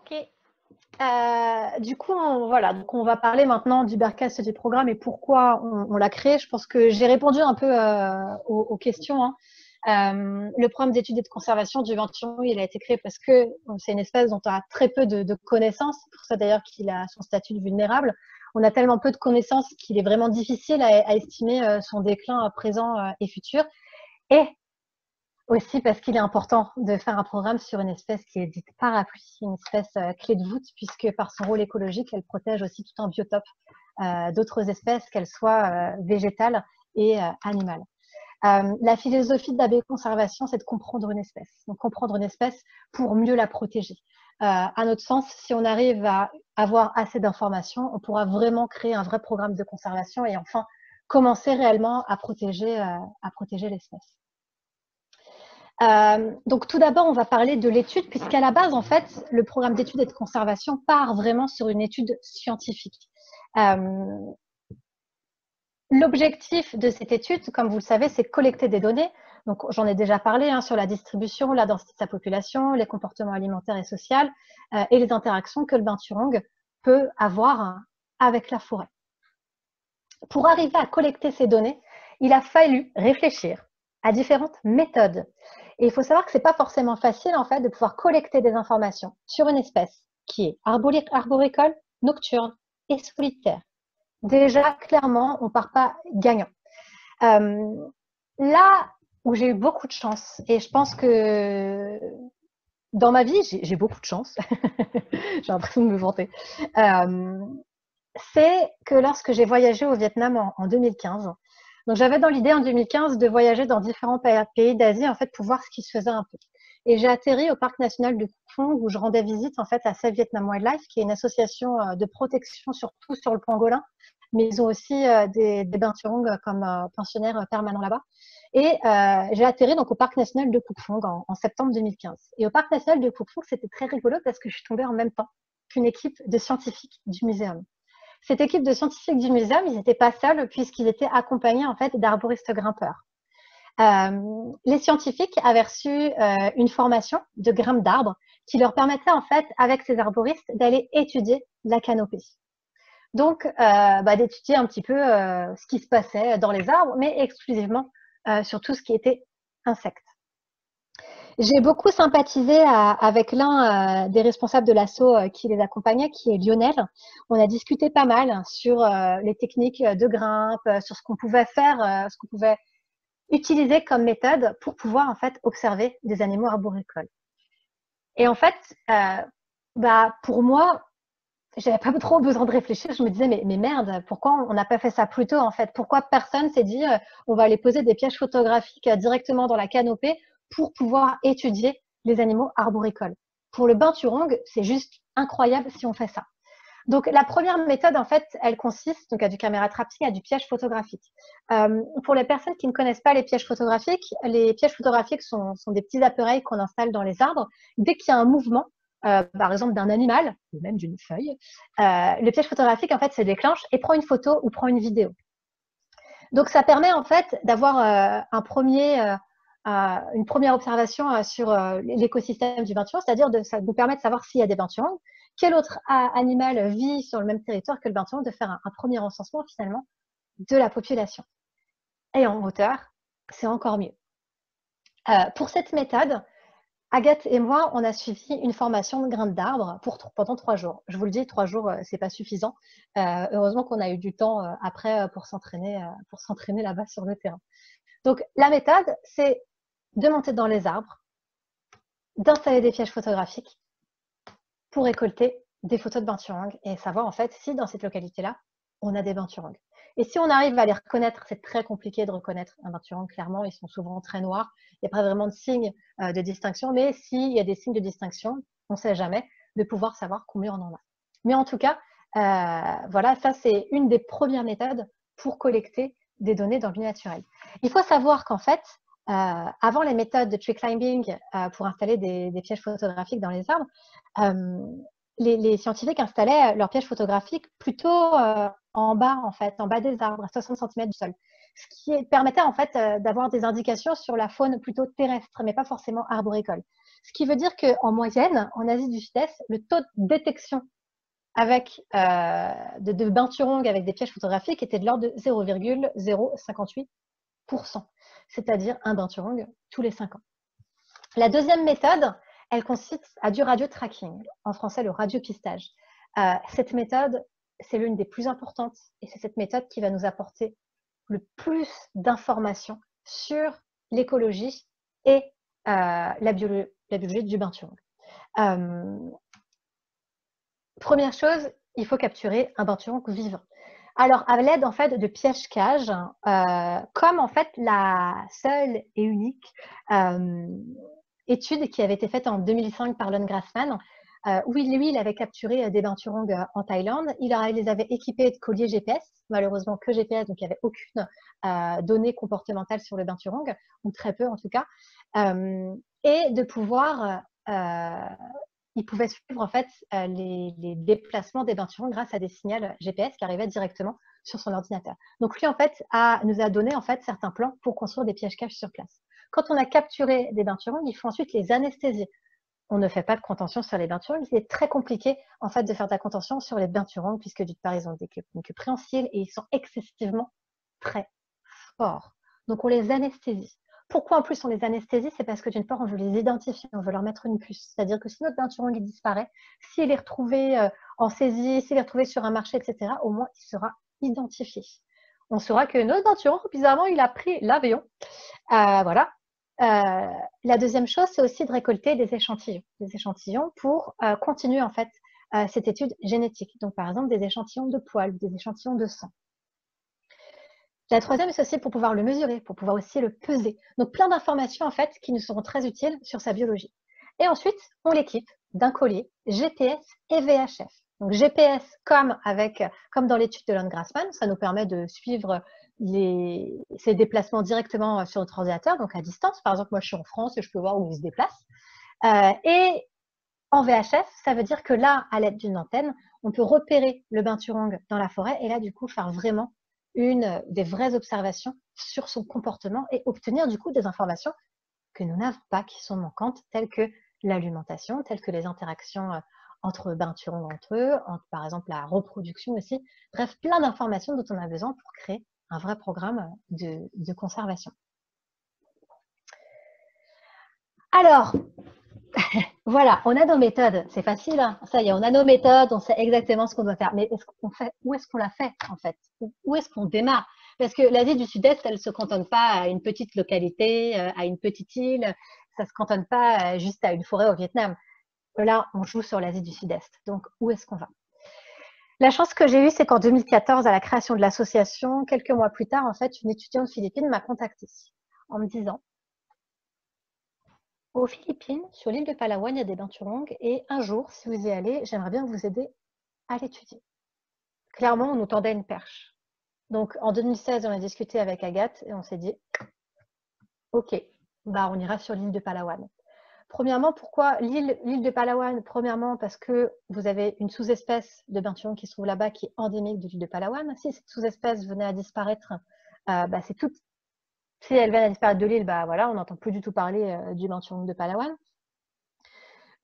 Ok. Du coup, voilà, donc on va parler maintenant du Berka Study Programme et pourquoi on l'a créé. Je pense que j'ai répondu un peu aux questions, hein. Le programme d'études et de conservation du Venturon, il a été créé parce que c'est une espèce dont on a très peu de connaissances. C'est pour ça d'ailleurs qu'il a son statut de vulnérable. On a tellement peu de connaissances qu'il est vraiment difficile à estimer son déclin présent et futur. Et aussi parce qu'il est important de faire un programme sur une espèce qui est dite parapluie, une espèce clé de voûte, puisque par son rôle écologique, elle protège aussi tout un biotope d'autres espèces, qu'elles soient végétales et animales. La philosophie d'AB Conservation, c'est de comprendre une espèce. Donc comprendre une espèce pour mieux la protéger. À notre sens, si on arrive à avoir assez d'informations, on pourra vraiment créer un vrai programme de conservation et enfin commencer réellement à protéger l'espèce. Donc tout d'abord, on va parler de l'étude, puisqu'à la base, en fait, le programme d'études et de conservation part vraiment sur une étude scientifique. L'objectif de cette étude, comme vous le savez, c'est collecter des données. Donc j'en ai déjà parlé sur la distribution, la densité de sa population, les comportements alimentaires et sociaux et les interactions que le binturong peut avoir avec la forêt. Pour arriver à collecter ces données, il a fallu réfléchir à différentes méthodes. Et il faut savoir que ce n'est pas forcément facile en fait de pouvoir collecter des informations sur une espèce qui est arboricole, nocturne et solitaire. Déjà, clairement, on ne part pas gagnant. Là où j'ai eu beaucoup de chance, et je pense que dans ma vie, j'ai beaucoup de chance, j'ai l'impression de me vanter, c'est que lorsque j'ai voyagé au Vietnam en 2015, donc j'avais dans l'idée en 2015 de voyager dans différents pays d'Asie en fait pour voir ce qui se faisait un peu. Et j'ai atterri au parc national de Cuc Phuong où je rendais visite en fait à Save Vietnam Wildlife, qui est une association de protection surtout sur le pangolin, mais ils ont aussi des binturongs comme pensionnaires permanents là-bas. Et j'ai atterri donc au parc national de Cuc Phuong en septembre 2015. Et au parc national de Cuc Phuong, c'était très rigolo parce que je suis tombée en même temps qu'une équipe de scientifiques du muséum. Cette équipe de scientifiques du muséum, ils n'étaient pas seuls puisqu'ils étaient accompagnés en fait d'arboristes grimpeurs. Les scientifiques avaient reçu une formation de grimpe d'arbres qui leur permettait en fait, avec ces arboristes, d'aller étudier la canopée. Donc, d'étudier un petit peu ce qui se passait dans les arbres, mais exclusivement sur tout ce qui était insectes. J'ai beaucoup sympathisé avec l'un des responsables de l'assaut qui les accompagnait, qui est Lionel. On a discuté pas mal sur les techniques de grimpe, sur ce qu'on pouvait faire, ce qu'on pouvait utiliser comme méthode pour pouvoir en fait observer des animaux arboricoles. Et en fait, pour moi, j'avais pas trop besoin de réfléchir. Je me disais mais merde, pourquoi on n'a pas fait ça plus tôt en fait? Pourquoi personne s'est dit on va aller poser des pièges photographiques directement dans la canopée pour pouvoir étudier les animaux arboricoles? Pour le binturong, c'est juste incroyable si on fait ça. Donc la première méthode en fait, elle consiste donc à du caméra trapping, à du piège photographique. Pour les personnes qui ne connaissent pas les pièges photographiques sont des petits appareils qu'on installe dans les arbres. Dès qu'il y a un mouvement, par exemple d'un animal ou même d'une feuille, le piège photographique en fait se déclenche et prend une photo ou prend une vidéo. Donc ça permet en fait d'avoir une première observation sur l'écosystème du binturong, c'est-à-dire ça nous permet de savoir s'il y a des binturongs, quel autre animal vit sur le même territoire que le binturong, de faire un premier recensement finalement de la population. Et en hauteur, c'est encore mieux. Pour cette méthode, Agathe et moi, on a suivi une formation de grimpe d'arbre pendant 3 jours. Je vous le dis, 3 jours, c'est pas suffisant. Heureusement qu'on a eu du temps après pour s'entraîner là-bas sur le terrain. Donc, la méthode, c'est de monter dans les arbres, d'installer des pièges photographiques pour récolter des photos de binturongs et savoir en fait si dans cette localité-là, on a des binturongs. Et si on arrive à les reconnaître, c'est très compliqué de reconnaître un binturong, clairement, ils sont souvent très noirs, il n'y a pas vraiment de signes de distinction, mais s'il y a des signes de distinction, on ne sait jamais de pouvoir savoir combien on en a. Mais en tout cas, voilà, ça c'est une des premières méthodes pour collecter des données dans le milieu naturel. Il faut savoir qu'en fait, avant les méthodes de tree climbing pour installer des pièges photographiques dans les arbres, les scientifiques installaient leurs pièges photographiques plutôt en bas, en fait, en bas des arbres, à 60 cm du sol. ce qui permettait en fait d'avoir des indications sur la faune plutôt terrestre, mais pas forcément arboricole. Ce qui veut dire qu'en moyenne, en Asie du Sud-Est, le taux de détection avec de binturongs avec des pièges photographiques était de l'ordre de 0,058%, c'est-à-dire un binturong tous les 5 ans. La deuxième méthode, elle consiste à du radio-tracking, en français le radiopistage. Cette méthode, c'est l'une des plus importantes et c'est cette méthode qui va nous apporter le plus d'informations sur l'écologie et la biologie du binturong. Première chose, il faut capturer un binturong vivant. Alors, à l'aide en fait de pièges-cages, comme en fait la seule et unique étude qui avait été faite en 2005 par Lon Grassman, où lui, il avait capturé des binturongs en Thaïlande. Il les avait équipés de colliers GPS, malheureusement que GPS, donc il n'y avait aucune donnée comportementale sur le binturong, ou très peu en tout cas, et de pouvoir il pouvait suivre en fait les déplacements des binturongs grâce à des signaux GPS qui arrivaient directement sur son ordinateur. Donc lui en fait nous a donné en fait certains plans pour construire des pièges-cages sur place. Quand on a capturé des binturongs, il faut ensuite les anesthésier. On ne fait pas de contention sur les binturongs. Il est très compliqué en fait de faire de la contention sur les binturongs puisque d'une part ils ont une queue préhensile et ils sont excessivement très forts. Donc on les anesthésie. Pourquoi en plus on les anesthésie? C'est parce que d'une part on veut les identifier, on veut leur mettre une puce. C'est-à-dire que si notre binturong il disparaît, s'il est retrouvé en saisie, s'il est retrouvé sur un marché, etc., au moins il sera identifié. On saura que notre binturong, bizarrement, il a pris l'avion. Voilà. La deuxième chose, c'est aussi de récolter des échantillons pour continuer en fait cette étude génétique. Donc par exemple des échantillons de poils, des échantillons de sang. La troisième, c'est aussi pour pouvoir le mesurer, pour pouvoir aussi le peser. Donc plein d'informations en fait qui nous seront très utiles sur sa biologie. Et ensuite, on l'équipe d'un collier GPS et VHF. Donc GPS comme dans l'étude de Lon Grassman, ça nous permet de suivre ces déplacements directement sur notre ordinateur, donc à distance. Par exemple, moi je suis en France et je peux voir où il se déplace. Et en VHF, ça veut dire que là, à l'aide d'une antenne, on peut repérer le binturong dans la forêt et là, du coup, faire vraiment des vraies observations sur son comportement et obtenir du coup des informations que nous n'avons pas, qui sont manquantes, telles que l'alimentation, telles que les interactions entre binturongs entre eux, par exemple la reproduction aussi. Bref, plein d'informations dont on a besoin pour créer un vrai programme de conservation. Alors, voilà, on a nos méthodes, c'est facile, hein, ça y est, on a nos méthodes, on sait exactement ce qu'on doit faire. Mais où est-ce qu'on l'a fait en fait? Où est-ce qu'on démarre? Parce que l'Asie du Sud-Est, elle ne se cantonne pas à une petite localité, à une petite île, ça ne se cantonne pas juste à une forêt au Vietnam. Là, on joue sur l'Asie du Sud-Est. Donc, où est-ce qu'on va? La chance que j'ai eue, c'est qu'en 2014, à la création de l'association, quelques mois plus tard, en fait, une étudiante philippine m'a contactée en me disant: aux Philippines, sur l'île de Palawan, il y a des binturongs et un jour, si vous y allez, j'aimerais bien vous aider à l'étudier. Clairement, on nous tendait une perche. Donc, en 2016, on a discuté avec Agathe et on s'est dit: ok, bah, on ira sur l'île de Palawan. Premièrement, pourquoi l'île de Palawan? Premièrement, parce que vous avez une sous-espèce de binturong qui se trouve là-bas qui est endémique de l'île de Palawan. Si cette sous-espèce venait à disparaître, c'est toute. Si elle vient à disparaître de l'île, bah voilà, on n'entend plus du tout parler du binturong de Palawan.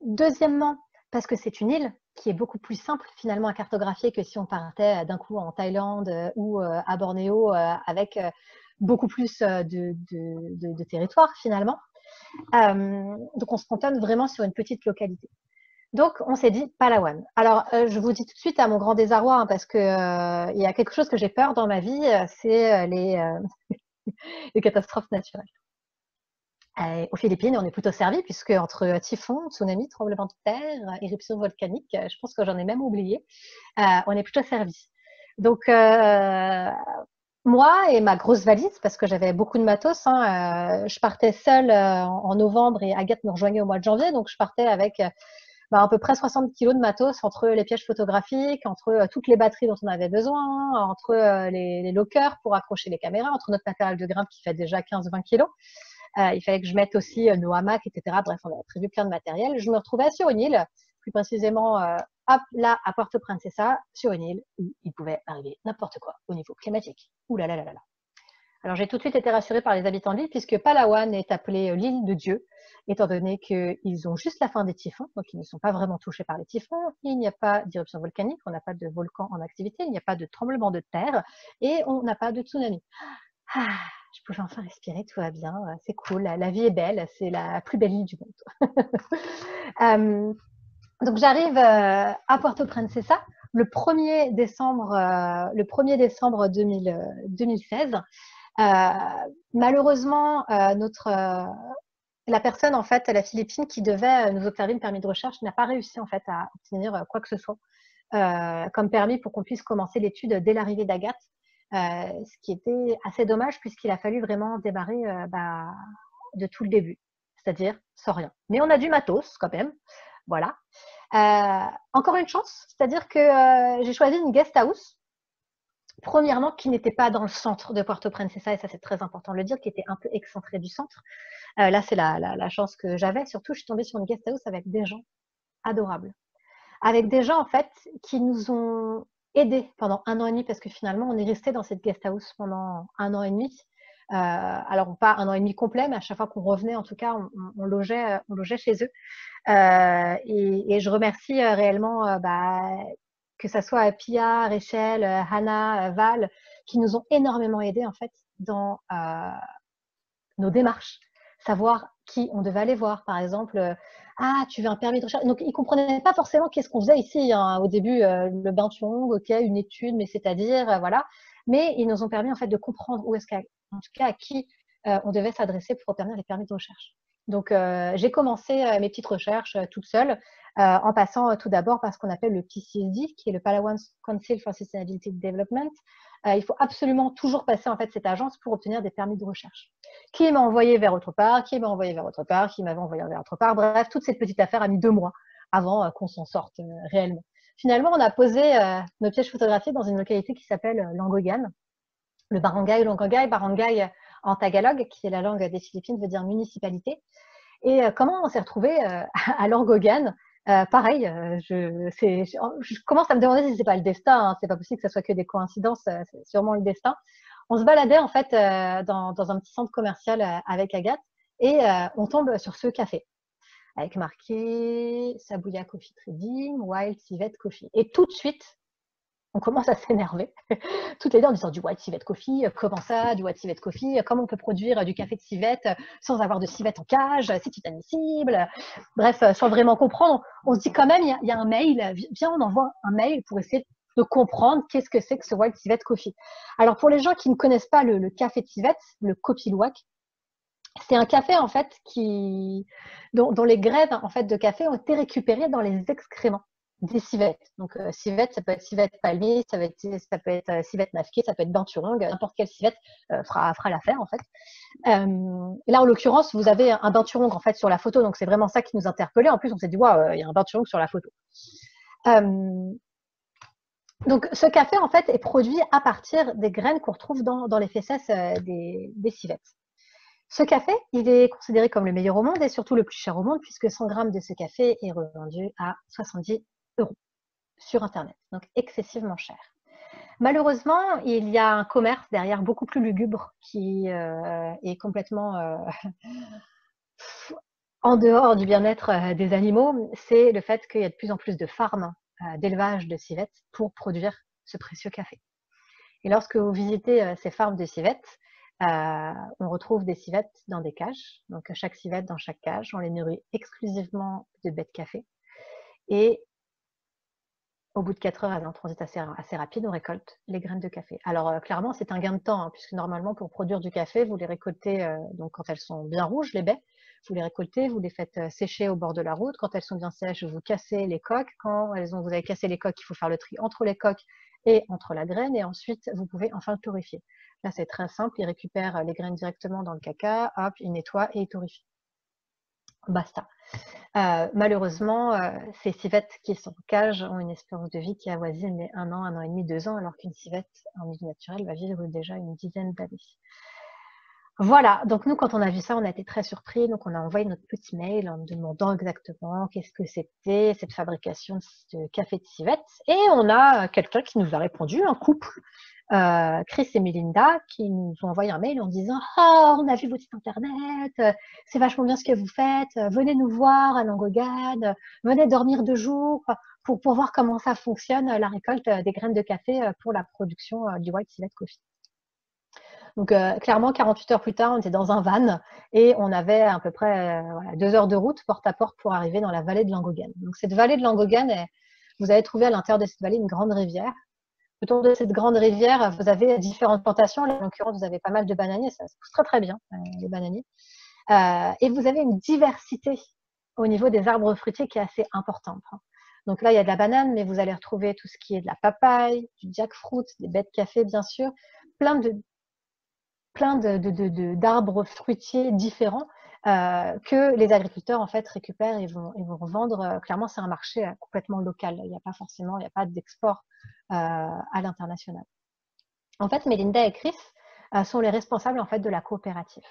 Deuxièmement, parce que c'est une île qui est beaucoup plus simple finalement à cartographier que si on partait d'un coup en Thaïlande ou à Bornéo avec beaucoup plus de territoire finalement. Donc on se cantonne vraiment sur une petite localité. Donc on s'est dit Palawan. Alors je vous dis tout de suite à mon grand désarroi, hein, parce que il y a quelque chose que j'ai peur dans ma vie, c'est les catastrophes naturelles. Aux Philippines, on est plutôt servi puisque entre typhon, tsunami, tremblement de terre, éruption volcanique, je pense que j'en ai même oublié, on est plutôt servi. Donc moi et ma grosse valise, parce que j'avais beaucoup de matos, hein, je partais seule en novembre et Agathe me rejoignait au mois de janvier, donc je partais avec à peu près 60 kilos de matos entre les pièges photographiques, entre toutes les batteries dont on avait besoin, entre les lockers pour accrocher les caméras, entre notre matériel de grimpe qui fait déjà 15-20 kilos. Il fallait que je mette aussi nos hamacs, etc. Bref, on avait prévu plein de matériel. Je me retrouvais sur une île, plus précisément hop, là, à Puerto Princesa, sur une île où il pouvait arriver n'importe quoi au niveau climatique. Ouh là là là là là. Alors, j'ai tout de suite été rassurée par les habitants de l'île, puisque Palawan est appelée l'île de Dieu, étant donné qu'ils ont juste la fin des typhons, donc ils ne sont pas vraiment touchés par les typhons. Il n'y a pas d'éruption volcanique, on n'a pas de volcan en activité, il n'y a pas de tremblement de terre et on n'a pas de tsunami. Ah, je pouvais enfin respirer, tout va bien, c'est cool, la vie est belle, c'est la plus belle île du monde. Donc j'arrive à Puerto Princesa le 1er décembre 2016. Malheureusement, la personne en fait, la Philippine qui devait nous observer le permis de recherche n'a pas réussi en fait à obtenir quoi que ce soit comme permis pour qu'on puisse commencer l'étude dès l'arrivée d'Agathe, ce qui était assez dommage puisqu'il a fallu vraiment démarrer de tout le début, c'est-à-dire sans rien. Mais on a du matos quand même, voilà. Encore une chance, c'est-à-dire que j'ai choisi une guest house. Premièrement, qui n'était pas dans le centre de Puerto Princesa, et ça c'est très important de le dire, qui était un peu excentré du centre. Là, c'est la chance que j'avais. Surtout, je suis tombée sur une guest house avec des gens adorables. Avec des gens, en fait, qui nous ont aidés pendant 1 an et demi, parce que finalement, on est resté dans cette guest house pendant 1 an et demi. Alors, pas 1 an et demi complet, mais à chaque fois qu'on revenait, en tout cas, on logeait chez eux. Et je remercie réellement que ça soit Pia, Rachel, Hannah, Val, qui nous ont énormément aidés en fait dans nos démarches, savoir qui on devait aller voir, par exemple. Ah, tu veux un permis de recherche. Donc, ils ne comprenaient pas forcément qu'est-ce qu'on faisait ici. Hein. Au début, le bain Tuong, ok, une étude, mais c'est-à-dire, voilà. Mais ils nous ont permis en fait de comprendre où est-ce qu'en tout cas à qui on devait s'adresser pour obtenir les permis de recherche. Donc, j'ai commencé mes petites recherches toute seule, en passant tout d'abord par ce qu'on appelle le PCSD, qui est le Palawan Council for Sustainability Development. Il faut absolument toujours passer en fait cette agence pour obtenir des permis de recherche. Qui m'a envoyé vers autre part, qui m'a envoyé vers autre part, qui m'avait envoyé vers autre part. Bref, toute cette petite affaire a mis 2 mois avant qu'on s'en sorte réellement. Finalement, on a posé nos pièges photographiques dans une localité qui s'appelle Langogan, le barangay Langogan, barangay en tagalog, qui est la langue des Philippines, veut dire municipalité. Et comment on s'est retrouvé à Langogan pareil, je commence à me demander si c'est pas le destin. Hein, c'est pas possible que ça soit que des coïncidences. C'est sûrement le destin. On se baladait en fait dans un petit centre commercial avec Agathe et on tombe sur ce café avec marqué Sabuya Coffee Trading, Wild Civet Coffee. Et tout de suite, on commence à s'énerver, toutes les deux en disant du white civet coffee, comment ça, du white civet coffee, comment on peut produire du café de civette sans avoir de civette en cage, c'est inadmissible. Bref, sans vraiment comprendre, on se dit quand même, il y a un mail, viens, on envoie un mail pour essayer de comprendre qu'est-ce que c'est que ce white civet coffee. Alors pour les gens qui ne connaissent pas le café de civette, le kopi luwak, c'est un café en fait dont les graines en fait de café ont été récupérées dans les excréments des civettes. Donc civette, ça peut être civette palmier, ça peut être civette masquée, ça peut être binturong, n'importe quelle civette fera l'affaire en fait. Là en l'occurrence, vous avez un binturong en fait sur la photo, donc c'est vraiment ça qui nous interpellait. En plus, on s'est dit waouh, il y a un binturong sur la photo. Donc ce café en fait est produit à partir des graines qu'on retrouve dans les fesses des civettes. Ce café, il est considéré comme le meilleur au monde et surtout le plus cher au monde puisque 100 grammes de ce café est revendu à 70 € sur Internet, donc excessivement cher. Malheureusement, il y a un commerce derrière beaucoup plus lugubre qui est complètement en dehors du bien-être des animaux. C'est le fait qu'il y a de plus en plus de farms d'élevage de civettes pour produire ce précieux café. Et lorsque vous visitez ces farms de civettes, on retrouve des civettes dans des cages. Donc, chaque civette dans chaque cage, on les nourrit exclusivement de baies de café. Et au bout de 4 heures, elles ont un transit assez rapide, on récolte les graines de café. Alors, clairement, c'est un gain de temps, hein, puisque normalement, pour produire du café, vous les récoltez donc quand elles sont bien rouges, les baies, vous les récoltez, vous les faites sécher au bord de la route. Quand elles sont bien sèches, vous cassez les coques. Quand vous avez cassé les coques, il faut faire le tri entre les coques et entre la graine. Et ensuite, vous pouvez enfin le torréfier. Là, c'est très simple. Ils récupèrent les graines directement dans le caca, hop, ils nettoient et ils torréfient. Basta. Malheureusement, ces civettes qui sont en cage ont une espérance de vie qui avoisine les 1 an, 1 an et demi, 2 ans, alors qu'une civette en milieu naturel va vivre déjà une dizaine d'années. Voilà, donc nous, quand on a vu ça, on a été très surpris. Donc, on a envoyé notre petit mail en demandant exactement qu'est-ce que c'était cette fabrication de café de civette. Et on a quelqu'un qui nous a répondu, un couple, Chris et Melinda, qui nous ont envoyé un mail en disant « Oh, on a vu votre site internet, c'est vachement bien ce que vous faites, venez nous voir à Langogan, venez dormir 2 jours pour voir comment ça fonctionne, la récolte des graines de café pour la production du White Civet Coffee. » Donc, clairement, 48 heures plus tard, on était dans un van et on avait à peu près voilà, 2 heures de route porte à porte pour arriver dans la vallée de Langogan. Donc, cette vallée de Langogan, vous allez trouver à l'intérieur de cette vallée une grande rivière. Autour de cette grande rivière, vous avez différentes plantations. En l'occurrence, vous avez pas mal de bananiers. Ça se pousse très, très bien, les bananiers. Et vous avez une diversité au niveau des arbres fruitiers qui est assez importante. Donc là, il y a de la banane, mais vous allez retrouver tout ce qui est de la papaye, du jackfruit, des baies de café, bien sûr, plein d'arbres fruitiers différents que les agriculteurs en fait récupèrent et vont revendre. Clairement, c'est un marché complètement local. Il n'y a pas d'export à l'international. En fait, Melinda et Chris sont les responsables en fait de la coopérative.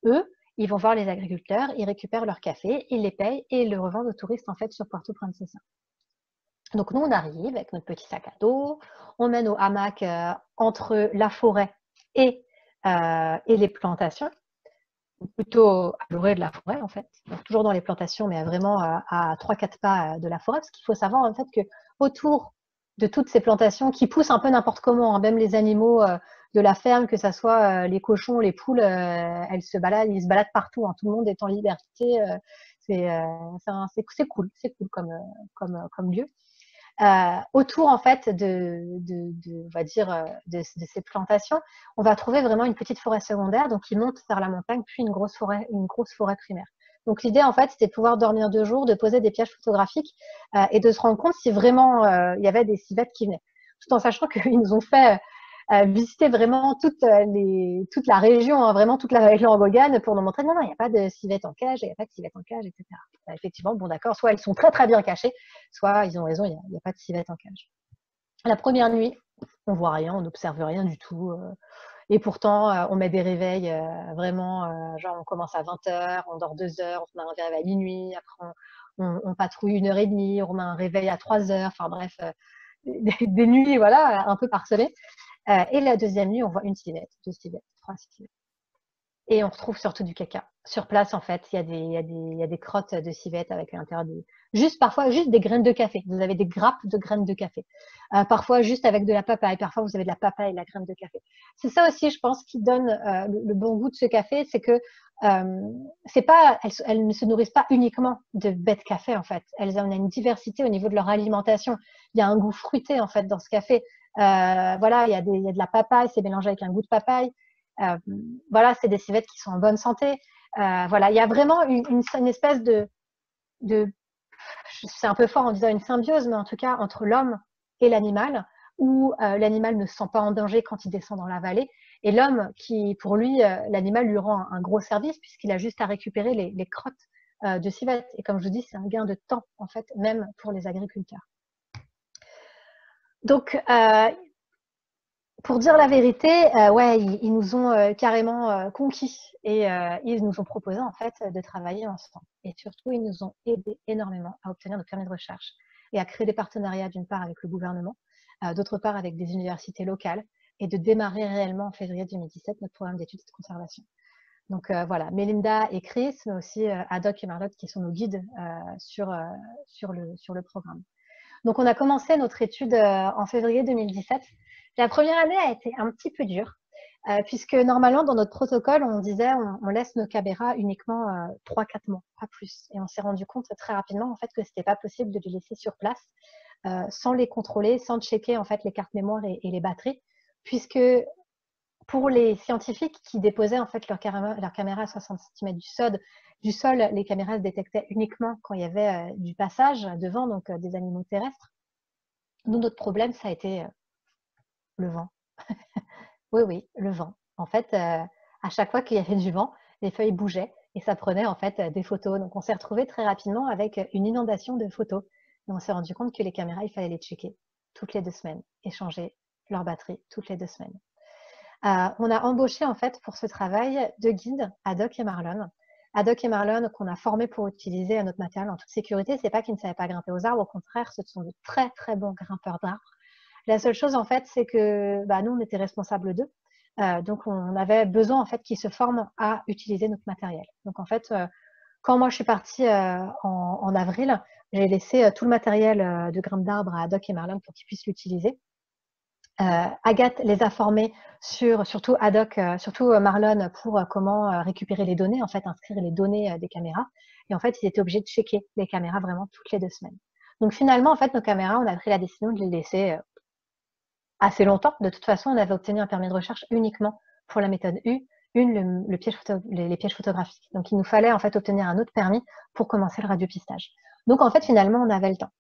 Eux, ils vont voir les agriculteurs, ils récupèrent leur café, ils les payent et ils le revendent aux touristes en fait sur Puerto Princesa. Donc nous, on arrive avec notre petit sac à dos, on mène au hamac entre la forêt et les plantations, plutôt à l'orée de la forêt en fait, donc toujours dans les plantations, mais vraiment à 3-4 pas de la forêt, parce qu'il faut savoir en fait que autour de toutes ces plantations qui poussent un peu n'importe comment, hein, même les animaux de la ferme, que ce soit les cochons, les poules, ils se baladent partout, hein, tout le monde est en liberté, c'est cool comme lieu. Autour en fait on va dire de ces plantations, on va trouver vraiment une petite forêt secondaire, donc qui monte vers la montagne, puis une grosse forêt primaire. Donc l'idée en fait, c'était de pouvoir dormir 2 jours, de poser des pièges photographiques et de se rendre compte si vraiment il y avait des civettes qui venaient. Tout en sachant qu'ils nous ont fait visiter vraiment toute la région, hein, vraiment toute la vallée de Langogan pour nous montrer non, il n'y a pas de civettes en cage, il n'y a pas de civettes en cage, etc. Effectivement, bon d'accord, soit elles sont très très bien cachées, soit ils ont raison, il n'y a pas de civettes en cage. La première nuit, on voit rien, on n'observe rien du tout. Et pourtant, on met des réveils vraiment, genre on commence à 20h, on dort 2 heures, on a un réveil à minuit, après on patrouille 1h30, on met un réveil à 3 heures, enfin bref, des nuits voilà, un peu parsemées. Et la deuxième nuit, on voit une civette, 2 civettes, 3 civettes. Et on retrouve surtout du caca. Sur place, en fait, il y a des crottes de civettes avec à l'intérieur parfois juste des graines de café. Vous avez des grappes de graines de café. Parfois juste avec de la papaye. Parfois vous avez de la papaye et de la graine de café. C'est ça aussi, je pense, qui donne le bon goût de ce café, c'est que c'est pas, elles ne se nourrissent pas uniquement de baies de café en fait. Elles ont une diversité au niveau de leur alimentation. Il y a un goût fruité en fait dans ce café. Voilà, il y a de la papaye, c'est mélangé avec un goût de papaye. Voilà, c'est des civettes qui sont en bonne santé. Voilà, il y a vraiment une espèce de c'est un peu fort en disant une symbiose, mais en tout cas entre l'homme et l'animal, où l'animal ne se sent pas en danger quand il descend dans la vallée, et l'homme qui, pour lui, l'animal lui rend un gros service puisqu'il a juste à récupérer les crottes de civettes. Et comme je vous dis, c'est un gain de temps, en fait, même pour les agriculteurs. Donc, pour dire la vérité, ouais, ils nous ont carrément conquis et ils nous ont proposé en fait de travailler ensemble. Et surtout, ils nous ont aidé énormément à obtenir nos permis de recherche et à créer des partenariats d'une part avec le gouvernement, d'autre part avec des universités locales et de démarrer réellement en février 2017 notre programme d'études et de conservation. Donc voilà, Melinda et Chris, mais aussi Adoc et Marlotte qui sont nos guides sur le programme. Donc on a commencé notre étude en février 2017. La première année a été un petit peu dure, puisque normalement, dans notre protocole, on disait on laisse nos caméras uniquement 3-4 mois, pas plus. Et on s'est rendu compte très rapidement en fait, que ce n'était pas possible de les laisser sur place sans les contrôler, sans checker en fait, les cartes mémoire et les batteries, puisque pour les scientifiques qui déposaient en fait leur caméra à 60 cm du sol, les caméras se détectaient uniquement quand il y avait du passage devant, donc des animaux terrestres. Nous, notre problème, ça a été le vent. Oui, le vent. En fait, à chaque fois qu'il y avait du vent, les feuilles bougeaient et ça prenait en fait des photos. Donc, on s'est retrouvé très rapidement avec une inondation de photos. Et on s'est rendu compte que les caméras, il fallait les checker toutes les 2 semaines et changer leur batterie toutes les 2 semaines. On a embauché en fait pour ce travail 2 guides, Haddock et Marlon. Haddock et Marlon qu'on a formés pour utiliser notre matériel en toute sécurité. C'est pas qu'ils ne savaient pas grimper aux arbres, au contraire, ce sont de très très bons grimpeurs d'arbres. La seule chose en fait, c'est que nous on était responsables d'eux, donc on avait besoin en fait qu'ils se forment à utiliser notre matériel. Donc en fait, quand moi je suis partie en avril, j'ai laissé tout le matériel de grimpe d'arbres à Haddock et Marlon pour qu'ils puissent l'utiliser. Agathe les a formés surtout Haddock, surtout Marlon pour comment récupérer les données, en fait inscrire les données des caméras. Et en fait, ils étaient obligés de checker les caméras vraiment toutes les 2 semaines. Donc finalement, en fait, nos caméras, on a pris la décision de les laisser assez longtemps. De toute façon, on avait obtenu un permis de recherche uniquement pour la méthode U, les pièges photographiques. Donc il nous fallait en fait obtenir un autre permis pour commencer le radiopistage. Donc en fait, finalement, on avait le temps.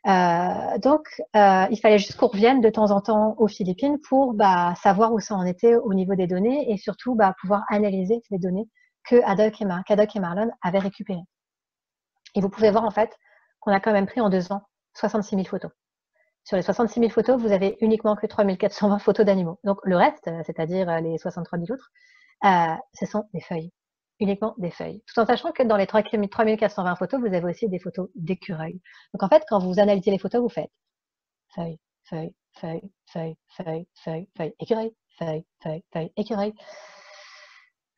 Il fallait juste qu'on revienne de temps en temps aux Philippines pour savoir où ça en était au niveau des données et surtout pouvoir analyser les données que Haddock et Marlon avaient récupérées. Et vous pouvez voir en fait qu'on a quand même pris en 2 ans 66 000 photos. Sur les 66 000 photos, vous avez uniquement que 3 420 photos d'animaux. Donc le reste, c'est-à-dire les 63 000 autres, ce sont des feuilles. Uniquement des feuilles. Tout en sachant que dans les 3 420 photos, vous avez aussi des photos d'écureuils. Donc en fait, quand vous analysez les photos, vous faites feuille, feuille, feuille, feuille, feuille, feuille, feuille, écureuil, feuille, feuille, feuille, écureuil.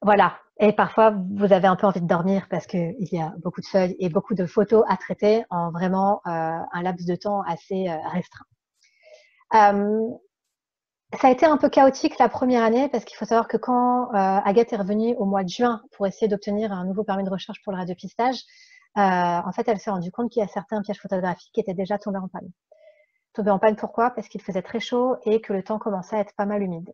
Voilà. Et parfois, vous avez un peu envie de dormir parce qu'il y a beaucoup de feuilles et beaucoup de photos à traiter en vraiment un laps de temps assez restreint. Ça a été un peu chaotique la première année parce qu'il faut savoir que quand Agathe est revenue au mois de juin pour essayer d'obtenir un nouveau permis de recherche pour le radiopistage, en fait, elle s'est rendue compte qu'il y a certains pièges photographiques qui étaient déjà tombés en panne. Tombés en panne pourquoi? Parce qu'il faisait très chaud et que le temps commençait à être pas mal humide.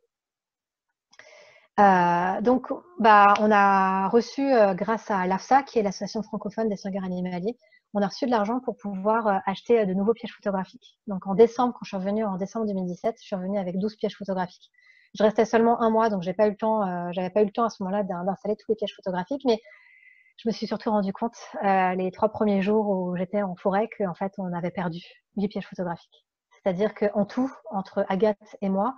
Donc, on a reçu, grâce à l'AFSA, qui est l'association francophone des soigneurs animaliers, on a reçu de l'argent pour pouvoir acheter de nouveaux pièges photographiques. Donc en décembre, quand je suis revenue en décembre 2017, je suis revenue avec 12 pièges photographiques. Je restais seulement 1 mois, donc j'avais pas eu le temps à ce moment-là d'installer tous les pièges photographiques, mais je me suis surtout rendu compte les 3 premiers jours où j'étais en forêt qu'en fait on avait perdu 8 pièges photographiques. C'est-à-dire qu'en tout, entre Agathe et moi,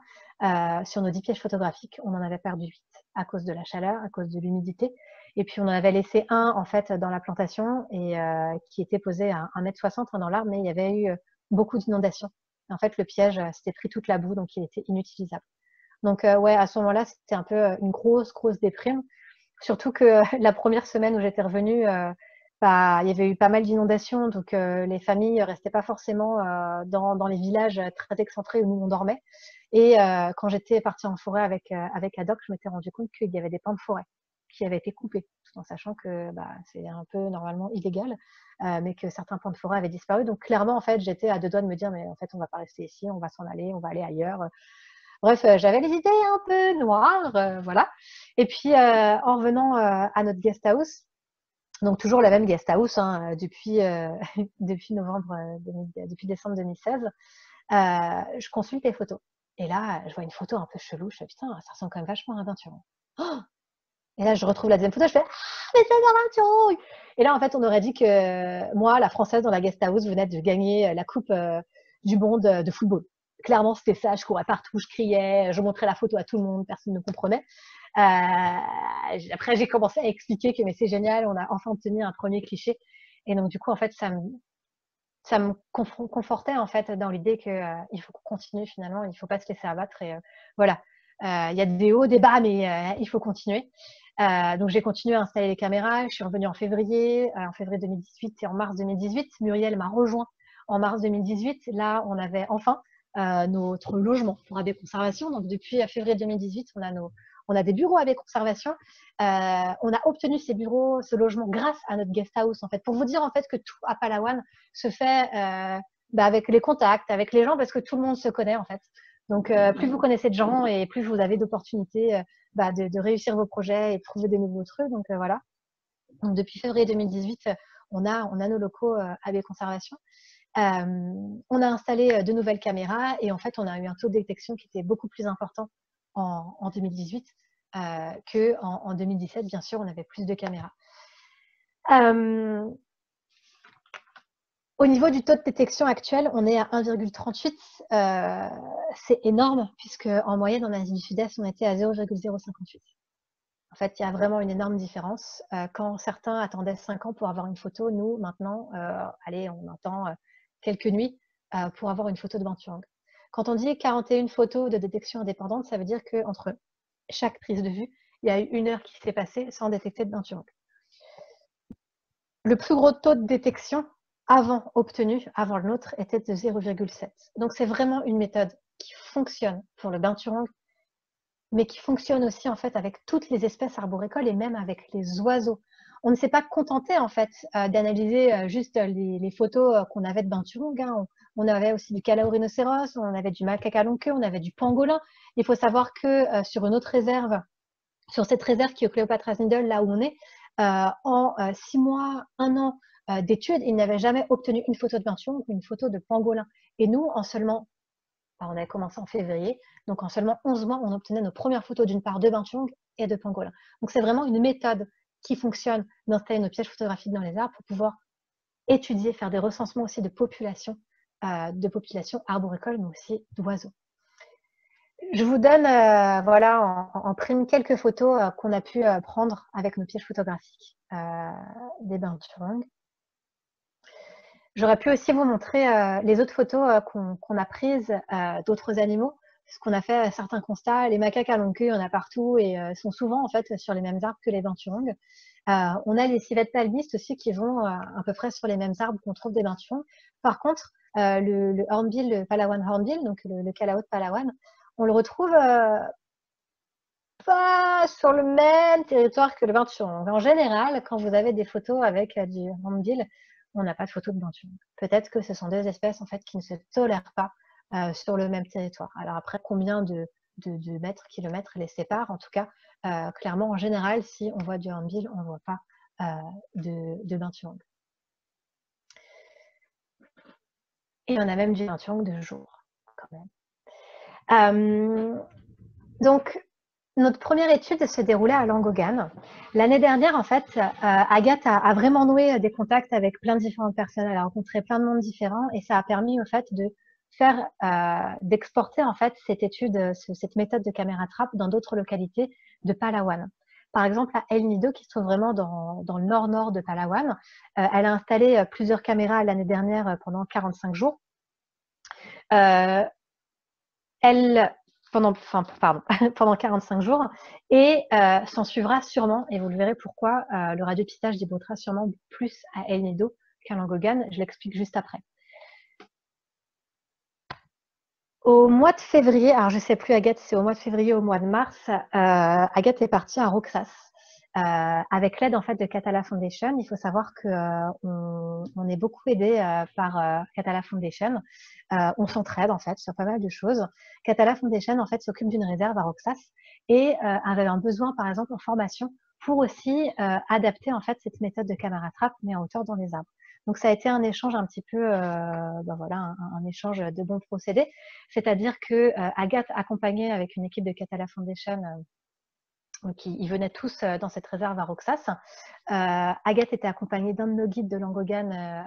sur nos 10 pièges photographiques, on en avait perdu 8 à cause de la chaleur, à cause de l'humidité. Et puis on en avait laissé un en fait dans la plantation et qui était posé à 1,60 m dans l'arbre, mais il y avait eu beaucoup d'inondations. En fait, le piège s'était pris toute la boue, donc il était inutilisable. Donc ouais, à ce moment-là, c'était un peu une grosse déprime. Surtout que la première semaine où j'étais revenue, il y avait eu pas mal d'inondations, donc les familles restaient pas forcément dans les villages très excentrés où nous on dormait. Et quand j'étais partie en forêt avec Haddock, je m'étais rendu compte qu'il y avait des pans de forêt qui avaient été coupés, tout en sachant que c'est un peu normalement illégal, mais que certains pans de forêt avaient disparu. Donc clairement, en fait, j'étais à 2 doigts de me dire, mais en fait, on va pas rester ici, on va s'en aller, on va aller ailleurs. Bref, j'avais les idées un peu noires, voilà. Et puis, en revenant à notre guest house, donc toujours la même guest house depuis depuis décembre 2016, je consulte les photos. Et là, je vois une photo un peu chelou. Je fais putain, ça ressemble quand même vachement à un peinturon. Oh, et là, je retrouve la deuxième photo. Je fais mais c'est un peinturon. Et là, en fait, on aurait dit que moi, la française dans la guest house, venait de gagner la coupe du monde de football. Clairement, c'était ça. Je courais partout, je criais, je montrais la photo à tout le monde, personne ne comprenait. Après, j'ai commencé à expliquer que mais c'est génial, on a enfin obtenu un premier cliché. Et donc, du coup, en fait, ça me confortait en fait dans l'idée que il faut qu'on continue finalement, il faut pas se laisser abattre et voilà. Il y a des hauts, des bas, mais il faut continuer. Donc j'ai continué à installer les caméras. Je suis revenue en février 2018 et en mars 2018. Muriel m'a rejoint en mars 2018. Là, on avait enfin notre logement pour AB Conservation. Donc depuis février 2018, on a des bureaux AB Conservation. On a obtenu ces bureaux, ce logement grâce à notre guest house en fait. Pour vous dire en fait que tout à Palawan se fait avec les contacts, avec les gens, parce que tout le monde se connaît en fait. Donc plus vous connaissez de gens et plus vous avez d'opportunités de réussir vos projets et de trouver des nouveaux trucs. Donc voilà. Donc depuis février 2018, on a nos locaux AB Conservation. On a installé de nouvelles caméras et en fait, on a eu un taux de détection qui était beaucoup plus important en 2018 qu'en 2017. Bien sûr, on avait plus de caméras. Au niveau du taux de détection actuel, on est à 1,38. C'est énorme, puisque en moyenne, en Asie du Sud-Est, on était à 0,058. En fait, il y a vraiment une énorme différence. Quand certains attendaient 5 ans pour avoir une photo, nous, maintenant, allez, on attend quelques nuits pour avoir une photo de Binturong. Quand on dit 41 photos de détection indépendante, ça veut dire qu'entre chaque prise de vue, il y a eu 1 heure qui s'est passée sans détecter de Binturong. Le plus gros taux de détection obtenu avant le nôtre était de 0,7. Donc c'est vraiment une méthode qui fonctionne pour le Binturong, mais qui fonctionne aussi en fait avec toutes les espèces arboricoles et même avec les oiseaux. On ne s'est pas contenté en fait d'analyser juste les photos qu'on avait de Binturong. Hein. On avait aussi du Calaorhinocéros, on avait du macaque à longue queue, on avait du pangolin. Il faut savoir que sur une autre réserve, sur cette réserve qui est au Cléopatra's Needle, là où on est, en 6 mois, 1 an d'études, ils n'avaient jamais obtenu une photo de Binturong ou une photo de pangolin. Et nous, en seulement, on avait commencé en février, donc en seulement 11 mois, on obtenait nos premières photos d'une part de Binturong et de pangolin. Donc c'est vraiment une méthode qui fonctionne d'installer nos pièges photographiques dans les arbres pour pouvoir étudier, faire des recensements aussi de populations arboricoles, mais aussi d'oiseaux. Je vous donne voilà, en prime quelques photos qu'on a pu prendre avec nos pièges photographiques des Binturong. J'aurais pu aussi vous montrer les autres photos qu'on a prises d'autres animaux, parce qu'on a fait certains constats. Les macaques à longue queue, il y en a partout et sont souvent en fait sur les mêmes arbres que les Binturong. On a les civettes palmistes aussi qui vont à peu près sur les mêmes arbres qu'on trouve des Binturong. Par contre, le hornbill, le Palawan hornbill, donc le Calaot de Palawan, on le retrouve pas sur le même territoire que le Binturong. En général, quand vous avez des photos avec du hornbill, on n'a pas de photo de Binturong. Peut-être que ce sont deux espèces en fait qui ne se tolèrent pas sur le même territoire. Alors après, combien de mètres, kilomètres les séparent? En tout cas, clairement, en général, si on voit du hornbill, on ne voit pas de Binturong. Et on a même du Binturong de jour, quand même. Donc, notre première étude se déroulait à Langogan. L'année dernière, en fait, Agathe a vraiment noué des contacts avec plein de différentes personnes. Elle a rencontré plein de monde différents et ça a permis, en fait, de faire, d'exporter, en fait, cette étude, cette méthode de caméra trappe dans d'autres localités de Palawan. Par exemple, à El Nido, qui se trouve vraiment dans le nord-nord de Palawan. Elle a installé plusieurs caméras l'année dernière pendant 45 jours. Pendant 45 jours et s'en suivra sûrement, et vous le verrez pourquoi, le radiopistage débutera sûrement plus à El Nido qu'à Langogan. Je l'explique juste après. Au mois de février, alors je ne sais plus Agathe, c'est au mois de février ou au mois de mars, Agathe est partie à Roxas avec l'aide en fait de Catala Foundation. Il faut savoir que on est beaucoup aidé par Catala Foundation. On s'entraide en fait sur pas mal de choses. Catala Foundation en fait s'occupe d'une réserve à Roxas et avait un besoin par exemple en formation pour aussi adapter en fait cette méthode de caméra trappe mais en hauteur dans les arbres. Donc ça a été un échange un petit peu, voilà, un échange de bons procédés, c'est-à-dire que Agathe accompagnée avec une équipe de Catala Foundation, donc ils venaient tous dans cette réserve à Roxas. Agathe était accompagnée d'un de nos guides de Langogan,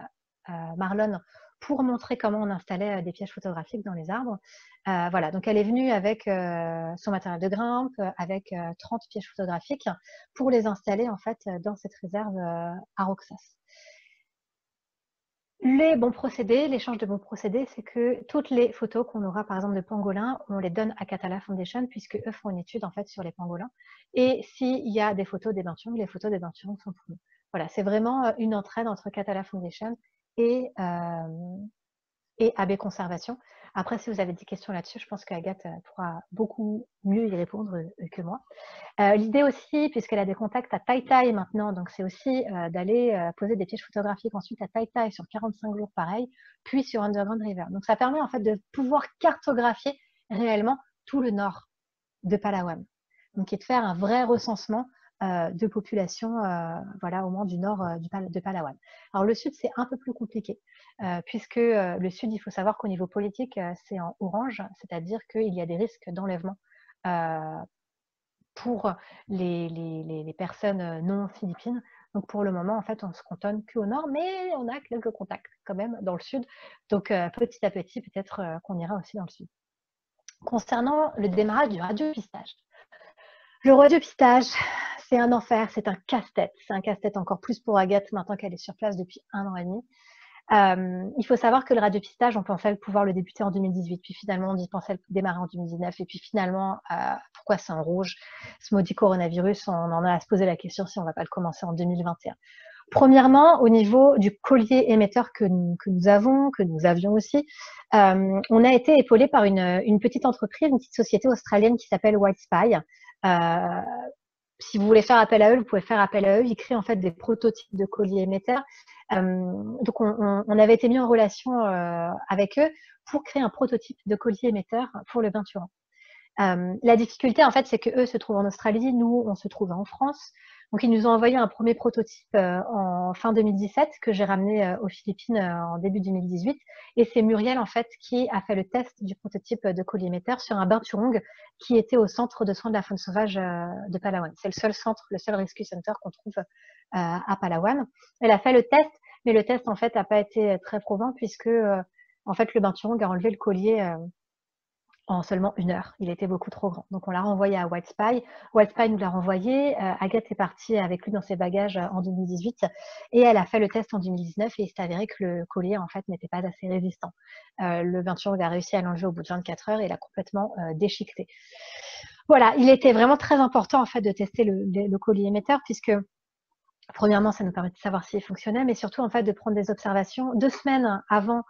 Marlon, pour montrer comment on installait des pièges photographiques dans les arbres. Voilà, donc elle est venue avec son matériel de grimpe, avec 30 pièges photographiques pour les installer en fait dans cette réserve à Roxas. Les bons procédés, l'échange de bons procédés, c'est que toutes les photos qu'on aura, par exemple, de pangolins, on les donne à Catala Foundation, puisque eux font une étude, en fait, sur les pangolins. Et s'il y a des photos des Binturong, les photos des Binturong sont pour nous. Voilà, c'est vraiment une entraide entre Catala Foundation et AB Conservation. Après, si vous avez des questions là-dessus, je pense qu'Agathe pourra beaucoup mieux y répondre que moi. L'idée aussi, puisqu'elle a des contacts à Tai Tai maintenant, donc c'est aussi d'aller poser des pièges photographiques ensuite à Tai Tai sur 45 jours pareil, puis sur Underground River. Donc ça permet en fait de pouvoir cartographier réellement tout le nord de Palawan. Donc et de faire un vrai recensement de population voilà, au moins du nord de Palawan. Alors le sud, c'est un peu plus compliqué, puisque le sud, il faut savoir qu'au niveau politique, c'est en orange, c'est-à-dire qu'il y a des risques d'enlèvement pour les personnes non philippines. Donc pour le moment, en fait, on se cantonne qu'au nord, mais on a quelques contacts quand même dans le sud. Donc petit à petit, peut-être qu'on ira aussi dans le sud. Concernant le démarrage du radiopistage. Le radiopistage, c'est un enfer, c'est un casse-tête. C'est un casse-tête encore plus pour Agathe maintenant qu'elle est sur place depuis 1 an et demi. Il faut savoir que le radiopistage, on pensait pouvoir le débuter en 2018, puis finalement on y pensait le démarrer en 2019, et puis finalement, pourquoi c'est en rouge? Ce maudit coronavirus, on en a à se poser la question si on ne va pas le commencer en 2021. Premièrement, au niveau du collier émetteur que nous avions aussi, on a été épaulé par une petite entreprise, une petite société australienne qui s'appelle Whitespy. Si vous voulez faire appel à eux, vous pouvez faire appel à eux. Ils créent en fait des prototypes de colliers émetteurs. Donc on avait été mis en relation avec eux pour créer un prototype de collier émetteur pour le Binturong. La difficulté, en fait, c'est que eux se trouvent en Australie, nous, on se trouve en France. Donc, ils nous ont envoyé un premier prototype en fin 2017 que j'ai ramené aux Philippines en début 2018. Et c'est Muriel, en fait, qui a fait le test du prototype de collier émetteur sur un binturong qui était au centre de soins de la faune sauvage de Palawan. C'est le seul centre, le seul rescue center qu'on trouve à Palawan. Elle a fait le test, mais le test, en fait, n'a pas été très probant puisque, en fait, le binturong a enlevé le collier en seulement 1 heure. Il était beaucoup trop grand. Donc, on l'a renvoyé à Whitespy. Whitespy nous l'a renvoyé. Agathe est partie avec lui dans ses bagages en 2018 et elle a fait le test en 2019 et il s'est avéré que le collier, en fait, n'était pas assez résistant. Le binturong a réussi à l'enlever au bout de 24 heures et il a complètement déchiqueté. Voilà, il était vraiment très important, en fait, de tester le collier émetteur puisque premièrement, ça nous permet de savoir s'il fonctionnait, mais surtout, en fait, de prendre des observations 2 semaines avant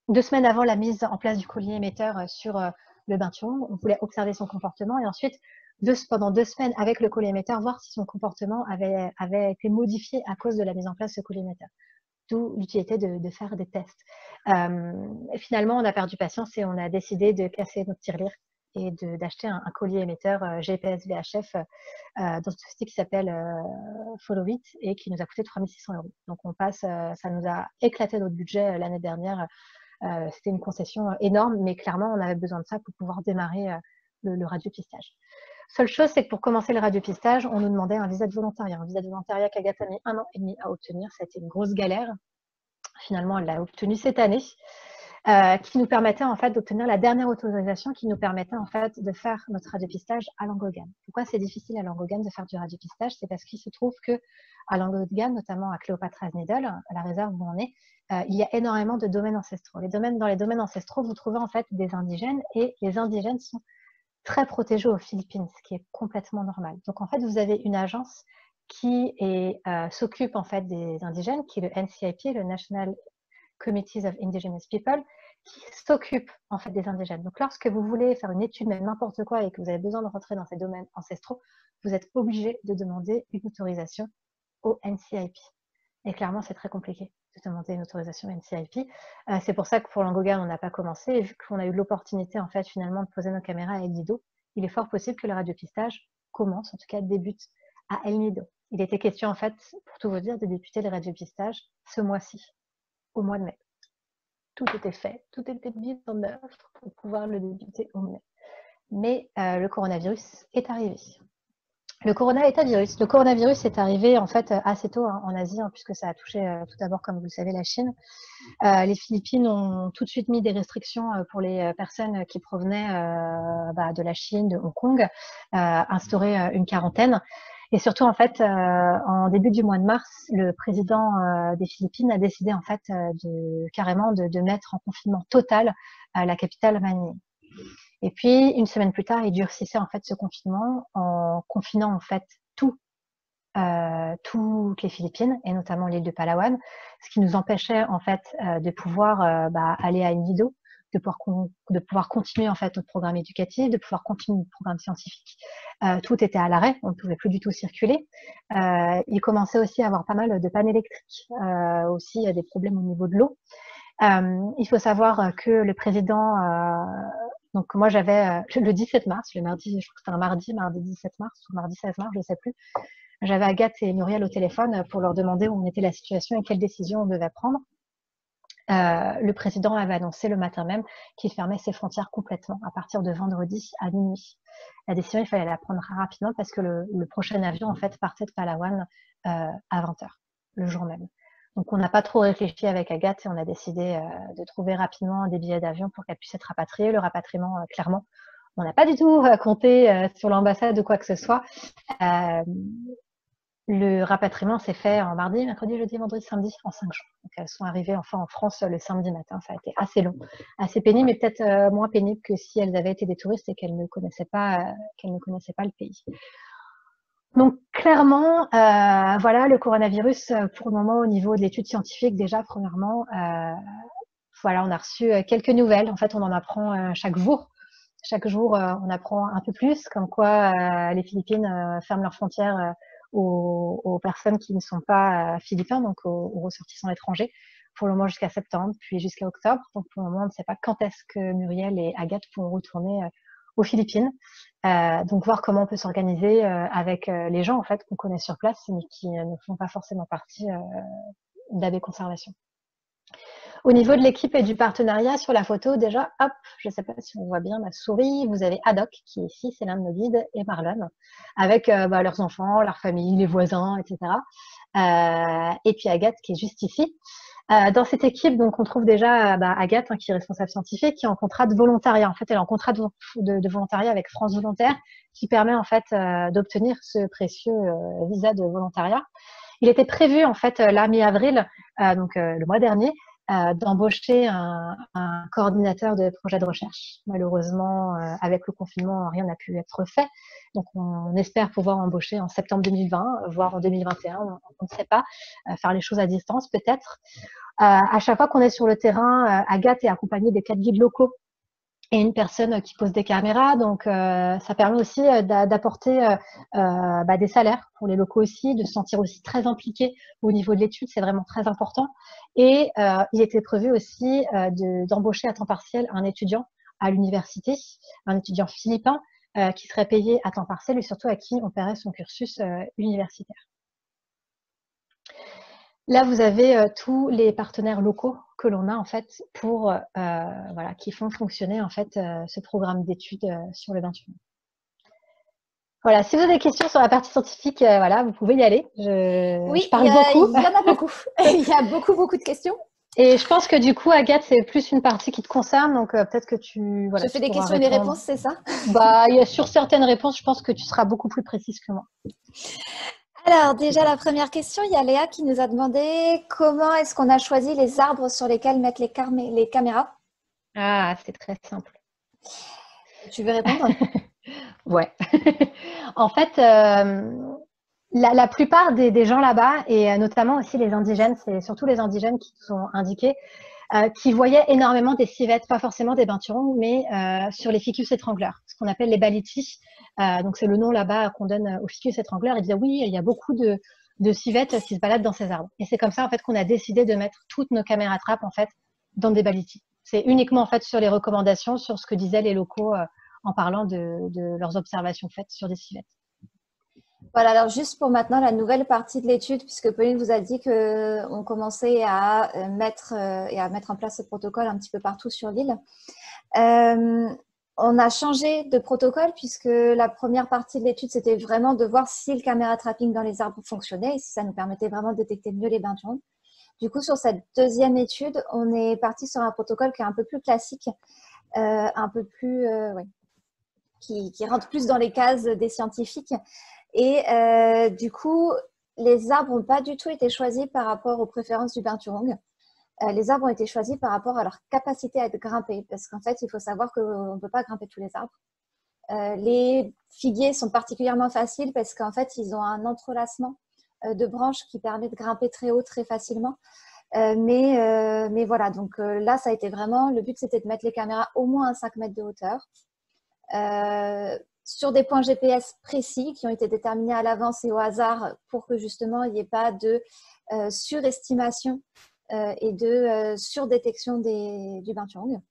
2 semaines avant la mise en place du collier émetteur sur le binturong, on voulait observer son comportement et ensuite, pendant 2 semaines avec le collier émetteur, voir si son comportement avait été modifié à cause de la mise en place de ce collier émetteur. D'où l'utilité de faire des tests. Finalement, on a perdu patience et on a décidé de casser notre tirelire et d'acheter un collier émetteur GPS VHF dans une société qui s'appelle Followit et qui nous a coûté 3 600 €. Donc on passe, ça nous a éclaté notre budget l'année dernière. C'était une concession énorme, mais clairement, on avait besoin de ça pour pouvoir démarrer le radiopistage. Seule chose, c'est que pour commencer le radiopistage, on nous demandait un visa de volontariat. Un visa de volontariat qu'Agathe a mis 1 an et demi à obtenir. Ça a été une grosse galère. Finalement, elle l'a obtenu cette année, qui nous permettait en fait d'obtenir la dernière autorisation qui nous permettait en fait de faire notre radiopistage à Langogan. Pourquoi c'est difficile à Langogan de faire du radiopistage? C'est parce qu'il se trouve que à Langogan, notamment à Cléopatra's Needle, à la réserve où on est, il y a énormément de domaines ancestraux. Dans les domaines ancestraux, vous trouvez en fait des indigènes et les indigènes sont très protégés aux Philippines, ce qui est complètement normal. Donc en fait, vous avez une agence qui s'occupe en fait des indigènes, qui est le NCIP, le National Committees of Indigenous People, qui s'occupe en fait des indigènes. Donc lorsque vous voulez faire une étude, même n'importe quoi, et que vous avez besoin de rentrer dans ces domaines ancestraux, vous êtes obligé de demander une autorisation au NCIP. Et clairement, c'est très compliqué de demander une autorisation NCIP. C'est pour ça que pour Langogan, on n'a pas commencé. Et vu qu'on a eu l'opportunité, en fait, finalement, de poser nos caméras à El Nido, il est fort possible que le radiopistage commence, en tout cas débute à El Nido. Il était question, en fait, pour tout vous dire, de débuter le radiopistage ce mois-ci, au mois de mai. Tout était fait, tout était mis en œuvre pour pouvoir le débuter au mai. Mais le coronavirus est arrivé. Le coronavirus est arrivé en fait assez tôt en Asie, puisque ça a touché tout d'abord, comme vous le savez, la Chine. Les Philippines ont tout de suite mis des restrictions pour les personnes qui provenaient de la Chine, de Hong Kong, instauré une quarantaine. Et surtout, en fait, en début du mois de mars, le président des Philippines a décidé en fait carrément de mettre en confinement total la capitale Manille. Et puis, une semaine plus tard, il durcissait en fait ce confinement en confinant en fait toutes les Philippines et notamment l'île de Palawan, ce qui nous empêchait en fait de pouvoir aller à El Nido, de pouvoir continuer en fait notre programme éducatif, de pouvoir continuer notre programme scientifique. Tout était à l'arrêt, on ne pouvait plus du tout circuler. Il commençait aussi à avoir pas mal de pannes électriques, aussi des problèmes au niveau de l'eau. Il faut savoir que le président donc moi j'avais le 17 mars, le mardi, je crois que c'était un mardi 17 mars ou mardi 16 mars, je ne sais plus. J'avais Agathe et Muriel au téléphone pour leur demander où en était la situation et quelle décision on devait prendre. Le président avait annoncé le matin même qu'il fermait ses frontières complètement à partir de vendredi à minuit. La décision, il fallait la prendre rapidement parce que le prochain avion, en fait, partait de Palawan à 20h, le jour même. Donc, on n'a pas trop réfléchi avec Agathe et on a décidé de trouver rapidement des billets d'avion pour qu'elle puisse être rapatriée. Le rapatriement, clairement, on n'a pas du tout compté sur l'ambassade ou quoi que ce soit. Le rapatriement s'est fait en mardi, mercredi, jeudi, vendredi, samedi, en 5 jours. Donc, elles sont arrivées enfin en France le samedi matin. Ça a été assez long, assez pénible, mais peut-être moins pénible que si elles avaient été des touristes et qu'elles ne connaissaient pas le pays. Donc, clairement, voilà, le coronavirus, pour le moment, au niveau de l'étude scientifique, déjà, premièrement, voilà, on a reçu quelques nouvelles. En fait, on en apprend chaque jour. Chaque jour, on apprend un peu plus, comme quoi les Philippines ferment leurs frontières aux personnes qui ne sont pas philippins, donc aux ressortissants étrangers, pour le moment jusqu'à septembre, puis jusqu'à octobre. Donc pour le moment, on ne sait pas quand est-ce que Muriel et Agathe pourront retourner aux Philippines. Donc voir comment on peut s'organiser avec les gens en fait qu'on connaît sur place, mais qui ne font pas forcément partie d'AB Conservation. Au niveau de l'équipe et du partenariat, sur la photo, déjà, hop, je ne sais pas si on voit bien ma souris, vous avez Haddock, qui est ici, c'est l'un de nos guides, et Marlon, avec leurs enfants, leur famille, les voisins, etc. Et puis Agathe, qui est juste ici. Dans cette équipe, donc, on trouve déjà Agathe, qui est responsable scientifique, qui est en contrat de volontariat. En fait, elle est en contrat de volontariat avec France Volontaire, qui permet en fait d'obtenir ce précieux visa de volontariat. Il était prévu en fait là mi-avril, donc le mois dernier, d'embaucher un coordinateur de projet de recherche. Malheureusement, avec le confinement, rien n'a pu être fait. Donc, on espère pouvoir embaucher en septembre 2020, voire en 2021, on ne sait pas, faire les choses à distance peut-être. À chaque fois qu'on est sur le terrain, Agathe est accompagnée des 4 guides locaux et une personne qui pose des caméras. Donc, ça permet aussi d'apporter des salaires pour les locaux aussi, de se sentir aussi très impliqués au niveau de l'étude. C'est vraiment très important. Et il était prévu aussi d'embaucher à temps partiel un étudiant à l'université, un étudiant philippin qui serait payé à temps partiel et surtout à qui on paierait son cursus universitaire. Là, vous avez tous les partenaires locaux que l'on a en fait pour voilà, qui font fonctionner en fait ce programme d'études sur le 21. Voilà, si vous avez des questions sur la partie scientifique, voilà, vous pouvez y aller. Je parle beaucoup. Il y en a beaucoup. Il y a beaucoup de questions. Et je pense que du coup, Agathe, c'est plus une partie qui te concerne, donc peut-être que tu Je fais des pourras questions et des répondre. réponses, c'est ça? Sur certaines réponses, je pense que tu seras beaucoup plus précise que moi. Alors déjà, la première question, il y a Léa qui nous a demandé comment est-ce qu'on a choisi les arbres sur lesquels mettre les caméras. Ah, c'est très simple. Tu veux répondre? Ouais. En fait, la plupart des gens là-bas, et notamment aussi les indigènes, c'est surtout les indigènes qui sont indiqués, qui voyaient énormément des civettes, pas forcément des binturongs, mais sur les ficus étrangleurs, ce qu'on appelle les balitis. Donc c'est le nom là-bas qu'on donne aux ficus étrangleurs. Ils disaient oui, il y a beaucoup de civettes qui se baladent dans ces arbres. Et c'est comme ça en fait qu'on a décidé de mettre toutes nos caméras trappes en fait dans des balitis. C'est uniquement en fait sur les recommandations, sur ce que disaient les locaux en parlant de leurs observations faites sur des civettes. Voilà, alors juste pour maintenant la nouvelle partie de l'étude, puisque Pauline vous a dit qu'on commençait à mettre en place ce protocole un petit peu partout sur l'île. On a changé de protocole puisque la première partie de l'étude, c'était vraiment de voir si le caméra trapping dans les arbres fonctionnait et si ça nous permettait vraiment de détecter mieux les binturons. Du coup, sur cette deuxième étude, on est parti sur un protocole qui est un peu plus classique, un peu plus, qui rentre plus dans les cases des scientifiques. Et du coup, les arbres n'ont pas du tout été choisis par rapport aux préférences du binturong. Les arbres ont été choisis par rapport à leur capacité à être grimpés, parce qu'en fait, il faut savoir qu'on ne peut pas grimper tous les arbres. Les figuiers sont particulièrement faciles parce qu'en fait, ils ont un entrelacement de branches qui permet de grimper très haut, très facilement. Mais voilà, donc là, ça a été vraiment, le but, c'était de mettre les caméras au moins à 5 mètres de hauteur. Sur des points GPS précis qui ont été déterminés à l'avance et au hasard pour que justement il n'y ait pas de surestimation et de surdétection du binturong.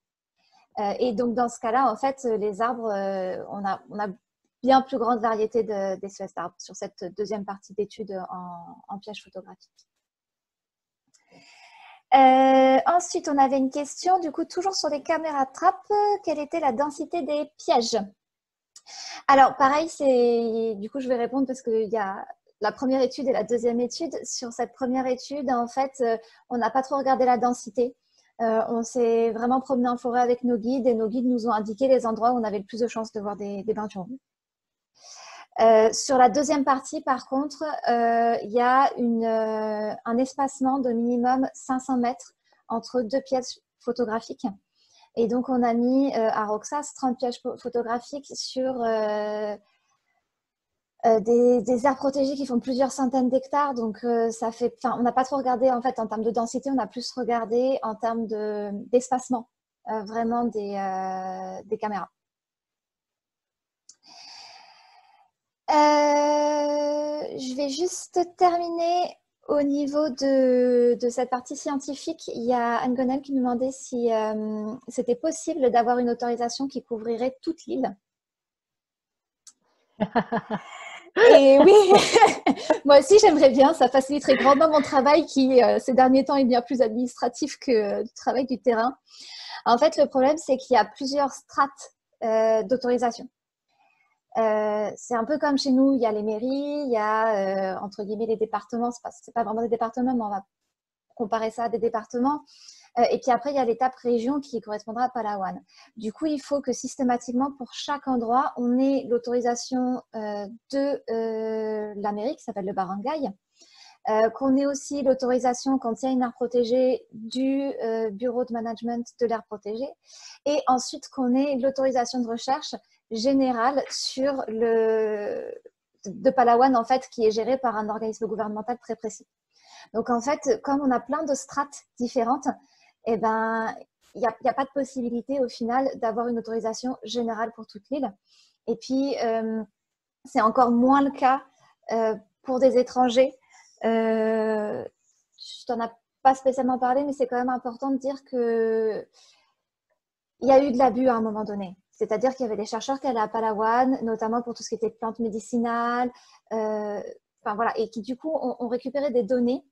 Et donc dans ce cas-là, en fait, les arbres, on a bien plus grande variété d'espèces d'arbres sur cette deuxième partie d'étude en piège photographique. Ensuite, on avait une question, du coup, toujours sur les caméras trappe. Quelle était la densité des pièges? Alors, pareil, du coup, je vais répondre parce qu'il y a la première étude et la deuxième étude. Sur cette première étude, en fait, on n'a pas trop regardé la densité. On s'est vraiment promené en forêt avec nos guides et nos guides nous ont indiqué les endroits où on avait le plus de chances de voir des peintures. Sur la deuxième partie, par contre, il y a un espacement de minimum 500 mètres entre deux pièces photographiques. Et donc, on a mis à Roxas 30 pièges photographiques sur des aires protégées qui font plusieurs centaines d'hectares. Donc, on n'a pas trop regardé en fait en termes de densité, on a plus regardé en termes d'espacement vraiment des caméras. Je vais juste terminer au niveau de cette partie scientifique. Il y a Anne Gonel qui nous demandait si c'était possible d'avoir une autorisation qui couvrirait toute l'île. Et oui, moi aussi j'aimerais bien, ça faciliterait grandement mon travail qui ces derniers temps est bien plus administratif que du travail du terrain. En fait, le problème c'est qu'il y a plusieurs strates d'autorisation. C'est un peu comme chez nous, il y a les mairies, il y a entre guillemets les départements, c'est pas vraiment des départements, mais on va comparer ça à des départements. Et puis après, il y a l'étape région qui correspondra à Palawan. Du coup, il faut que systématiquement, pour chaque endroit, on ait l'autorisation de la mairie, qui s'appelle le barangay, qu'on ait aussi l'autorisation, quand il y a une aire protégée, du bureau de management de l'aire protégée, et ensuite qu'on ait l'autorisation de recherche générale de Palawan, en fait, qui est gérée par un organisme gouvernemental très précis. Donc, en fait, comme on a plein de strates différentes, eh ben, il n'y a pas de possibilité au final d'avoir une autorisation générale pour toute l'île. Et puis, c'est encore moins le cas pour des étrangers. Je t'en ai pas spécialement parlé, mais c'est quand même important de dire qu'il y a eu de l'abus à un moment donné. C'est-à-dire qu'il y avait des chercheurs qui allaient à Palawan, notamment pour tout ce qui était plantes médicinales, voilà, et qui du coup ont récupéré des données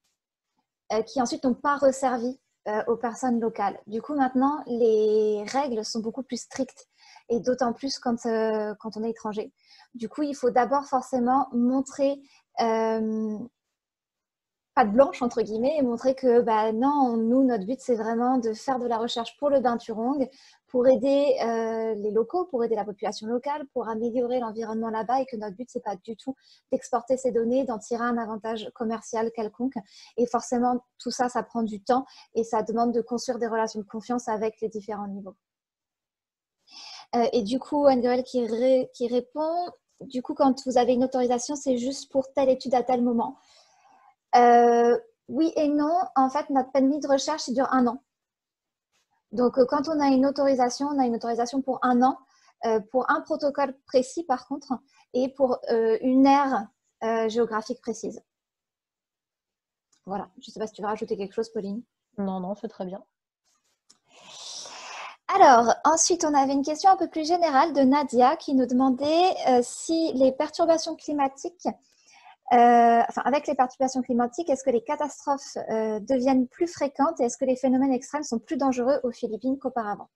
qui ensuite n'ont pas resservi aux personnes locales. Du coup, maintenant, les règles sont beaucoup plus strictes et d'autant plus quand on est étranger. Du coup, il faut d'abord forcément montrer patte blanche, entre guillemets, et montrer que non, nous, notre but, c'est vraiment de faire de la recherche pour le Binturong, pour aider les locaux, pour aider la population locale, pour améliorer l'environnement là-bas, et que notre but, c'est pas du tout d'exporter ces données, d'en tirer un avantage commercial quelconque. Et forcément, tout ça, ça prend du temps et ça demande de construire des relations de confiance avec les différents niveaux. Et du coup, Anne-Gaëlle qui répond, du coup, quand vous avez une autorisation, c'est juste pour telle étude à tel moment. Oui et non. En fait, notre permis de recherche, il dure 1 an. Donc, quand on a une autorisation pour 1 an, pour un protocole précis, par contre, et pour une aire géographique précise. Voilà. Je ne sais pas si tu veux rajouter quelque chose, Pauline. Non, non, c'est très bien. Alors, ensuite, on avait une question un peu plus générale de Nadia qui nous demandait si les perturbations climatiques avec les perturbations climatiques, est-ce que les catastrophes deviennent plus fréquentes et est-ce que les phénomènes extrêmes sont plus dangereux aux Philippines qu'auparavant?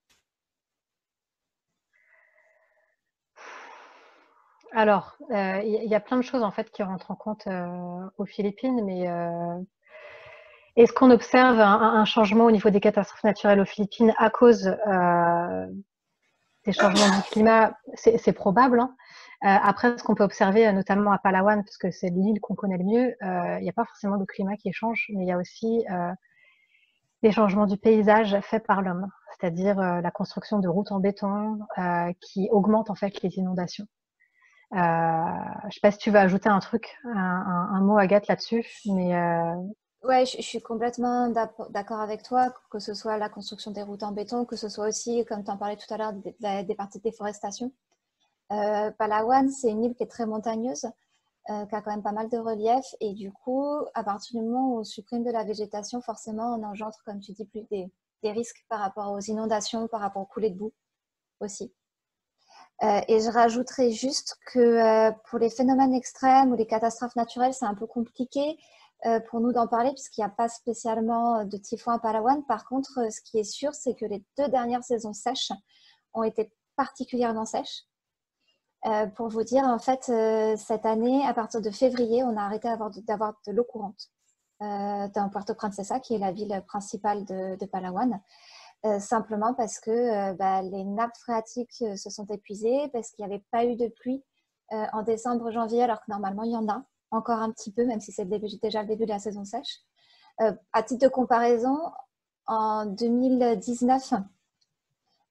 Alors, il y a plein de choses en fait qui rentrent en compte aux Philippines, mais est-ce qu'on observe un changement au niveau des catastrophes naturelles aux Philippines à cause des changements du climat? C'est probable, hein. Après, ce qu'on peut observer, notamment à Palawan, parce que c'est l'île qu'on connaît le mieux, il n'y a pas forcément le climat qui change, mais il y a aussi des changements du paysage faits par l'homme, c'est-à-dire la construction de routes en béton qui augmentent en fait les inondations. Je ne sais pas si tu veux ajouter un truc, un mot, Agathe, là-dessus, mais Ouais, je suis complètement d'accord avec toi, que ce soit la construction des routes en béton, que ce soit aussi, comme tu en parlais tout à l'heure, des parties de déforestation. Palawan, c'est une île qui est très montagneuse, qui a quand même pas mal de relief. Et du coup, à partir du moment où on supprime de la végétation, forcément, on engendre, comme tu dis, plus des risques par rapport aux inondations, par rapport aux coulées de boue aussi. Et je rajouterais juste que pour les phénomènes extrêmes ou les catastrophes naturelles, c'est un peu compliqué pour nous d'en parler puisqu'il n'y a pas spécialement de typhon à Palawan. Par contre, ce qui est sûr, c'est que les 2 dernières saisons sèches ont été particulièrement sèches. Pour vous dire, en fait, cette année, à partir de février, on a arrêté d'avoir de l'eau courante dans Puerto Princesa, qui est la ville principale de Palawan. Simplement parce que les nappes phréatiques se sont épuisées, parce qu'il n'y avait pas eu de pluie en décembre, janvier, alors que normalement il y en a encore un petit peu, même si c'est déjà le début de la saison sèche. À titre de comparaison, en 2019,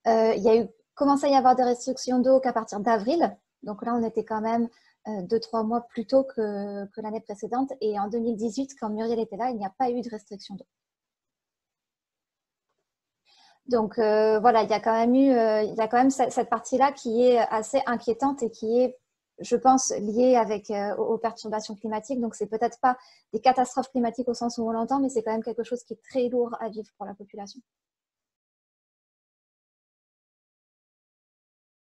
il y a commencé à y avoir des restrictions d'eau qu'à partir d'avril. Donc là, on était quand même 2-3 mois plus tôt que l'année précédente. Et en 2018, quand Muriel était là, il n'y a pas eu de restrictions d'eau. Donc voilà, il y a quand même cette partie-là qui est assez inquiétante et qui est, je pense, liée aux perturbations climatiques. Donc c'est peut-être pas des catastrophes climatiques au sens où on l'entend, mais c'est quand même quelque chose qui est très lourd à vivre pour la population.